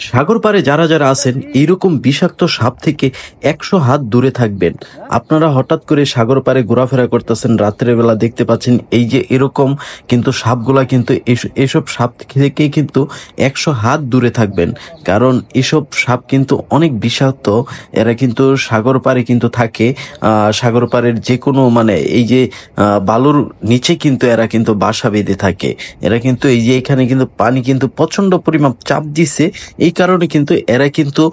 সাগর পাড়ে যারা যারা আছেন এইরকম বিষাক্ত সাপ থেকে ১০০ হাত দূরে থাকবেন। আপনারা হঠাৎ করে সাগর পাড়ে ঘোরাফেরা করতেছেন, রাত্রের বেলা দেখতে পাচ্ছেন এই যে এরকম, কিন্তু সাপগুলা কিন্তু এসব সাপ থেকে কিন্তু ১০০ হাত দূরে থাকবেন। কারণ এসব সাপ কিন্তু অনেক বিষাক্ত। এরা কিন্তু সাগর পাড়ে কিন্তু থাকে। সাগর পাড়ের যে কোনো মানে এই যে বালুর নিচে কিন্তু এরা কিন্তু বাসা বেঁধে থাকে। এরা কিন্তু এই যে এখানে কিন্তু পানি কিন্তু প্রচন্ড পরিমাণ চাপ দিছে, এই কারণে কিন্তু এরা কিন্তু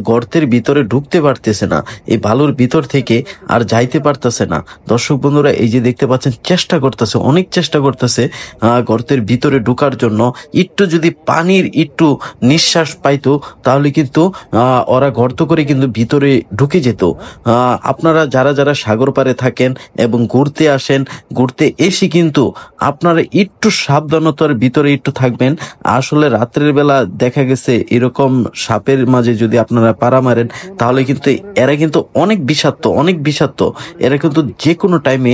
গর্তের ভিতরে ঢুকতে পারতেছে না, এই বালুর ভিতর থেকে আর যাইতে পারতেছে না। দর্শক বন্ধুরা এই যে দেখতে পাচ্ছেন চেষ্টা করতেছে, অনেক চেষ্টা করতেছে গর্তের ভিতরে ঢুকার জন্য। একটু যদি পানির একটু নিঃশ্বাস পাইতো তাহলে কিন্তু ওরা গর্ত করে কিন্তু ভিতরে ঢুকে যেত। আপনারা যারা যারা সাগর পাড়ে থাকেন এবং ঘুরতে আসেন, ঘুরতে এসে কিন্তু আপনারা একটু সাবধানতার ভিতরে একটু থাকবেন। আসলে রাত্রের বেলা দেখা গেছে এরকম সাপের মাঝে যদি আপনারা পাড়া মারেন তাহলে কিন্তু এরা কিন্তু অনেক বিষাক্ত, অনেক বিষাক্ত। এরা কিন্তু যে কোনো টাইমে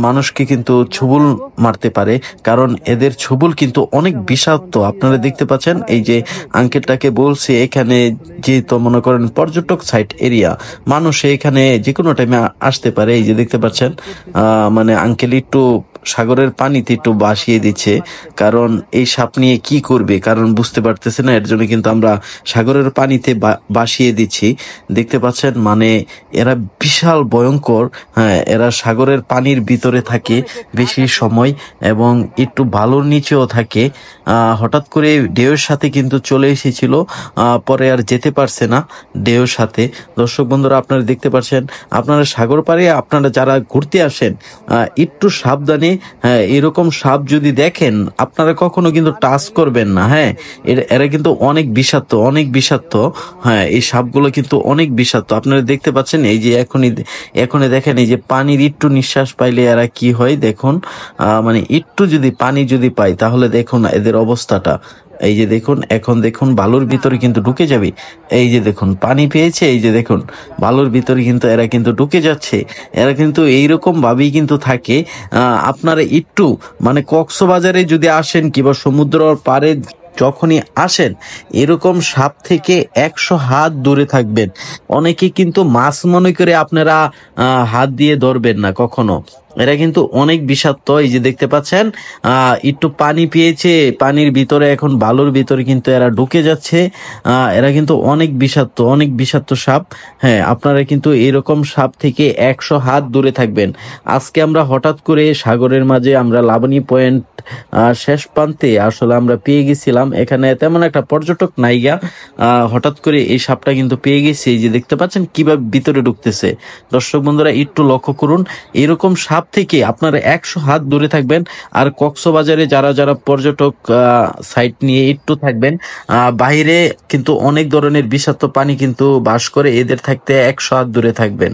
মানুষকে কিন্তু ছুবল মারতে পারে, কারণ এদের ছুবল কিন্তু অনেক বিষাক্ত। আপনারা দেখতে পাচ্ছেন এই যে আঙ্কেলটাকে বলছে এখানে যে তো মনে করেন পর্যটক সাইট এরিয়া, মানুষ এখানে যে কোনো টাইমে আসতে পারে। এই যে দেখতে পাচ্ছেন মানে আঙ্কেল একটু সাগরের পানিতে একটু ভাসিয়ে দিচ্ছে, কারণ এই সাপ নিয়ে কি করবে, কারণ বুঝতে পারতেছে না, এর জন্য কিন্তু আমরা সাগরের পানিতে ভাসিয়ে দিচ্ছি। দেখতে পাচ্ছেন মানে এরা বিশাল ভয়ঙ্কর। হ্যাঁ, এরা সাগরের পানির ভিতরে থাকে বেশি সময় এবং একটু বালুর নিচেও থাকে। হঠাৎ করে ঢেউয়ের সাথে কিন্তু চলে এসেছিল, পরে আর যেতে পারছে না ঢেউয়ের সাথে। দর্শক বন্ধুরা আপনারা দেখতে পাচ্ছেন, আপনারা সাগর পাড়ে আপনারা যারা ঘুরতে আসেন একটু সাবধানে। হ্যাঁ, এরকম সাপ যদি দেখেন আপনারা কখনো কিন্তু টাচ করবেন না। হ্যাঁ, এরা কিন্তু অনেক বিষাক্ত, অনেক বিষাক্ত। হ্যাঁ, এই সাপগুলো কিন্তু অনেক বিষাক্ত। আপনারা দেখতে পাচ্ছেন এই যে এখনই দেখেন এই যে পানির একটু নিঃশ্বাস পাইলে এরা কি হয় দেখুন। মানে একটু যদি পানি যদি পাই তাহলে দেখুন এদের অবস্থাটা। এই যে দেখুন, এখন দেখুন বালুর ভিতরে কিন্তু ঢুকে যাবে। এই যে দেখুন পানি পেয়েছে, এই যে দেখুন বালুর ভিতরে কিন্তু এরা কিন্তু ঢুকে যাচ্ছে। এরা কিন্তু এইরকম ভাবেই কিন্তু থাকে। আপনারা একটু মানে কক্সবাজারে যদি আসেন কিংবা সমুদ্র পাড়ে যখনই আসেন এরকম সাপ থেকে ১০০ হাত দূরে থাকবেন। অনেকে কিন্তু মাছ মনে করে আপনারা হাত দিয়ে ধরবেন না কখনো, এরা কিন্তু অনেক বিষাক্ত। এই যে দেখতে পাচ্ছেন একটু পানি পেয়েছে, পানির ভিতরে এখন বালুর ভিতরে কিন্তু এরা ঢুকে যাচ্ছে। এরা কিন্তু অনেক বিষাক্ত, অনেক বিষাক্ত সাপ। হ্যাঁ, আপনারা কিন্তু এরকম সাপ থেকে ১০০ হাত দূরে থাকবেন। আজকে আমরা হঠাৎ করে সাগরের মাঝে আমরা লাবণী পয়েন্ট শেষ প্রান্তে আসলে আমরা পেয়ে গেছিলাম, এখানে তেমন একটা পর্যটক নাইগা, হঠাৎ করে এই সাপটা কিন্তু পেয়ে গেছি। এই যে দেখতে পাচ্ছেন কিভাবে ভিতরে ঢুকতেছে। দর্শক বন্ধুরা একটু লক্ষ্য করুন, এরকম সাপ থেকে আপনারা ১০০ হাত দূরে থাকবেন। আর কক্সবাজারে যারা যারা পর্যটক সাইট নিয়ে একটু থাকবেন, বাইরে কিন্তু অনেক ধরনের বিষাক্ত পানি কিন্তু বাস করে, এদের থাকতে ১০০ হাত দূরে থাকবেন।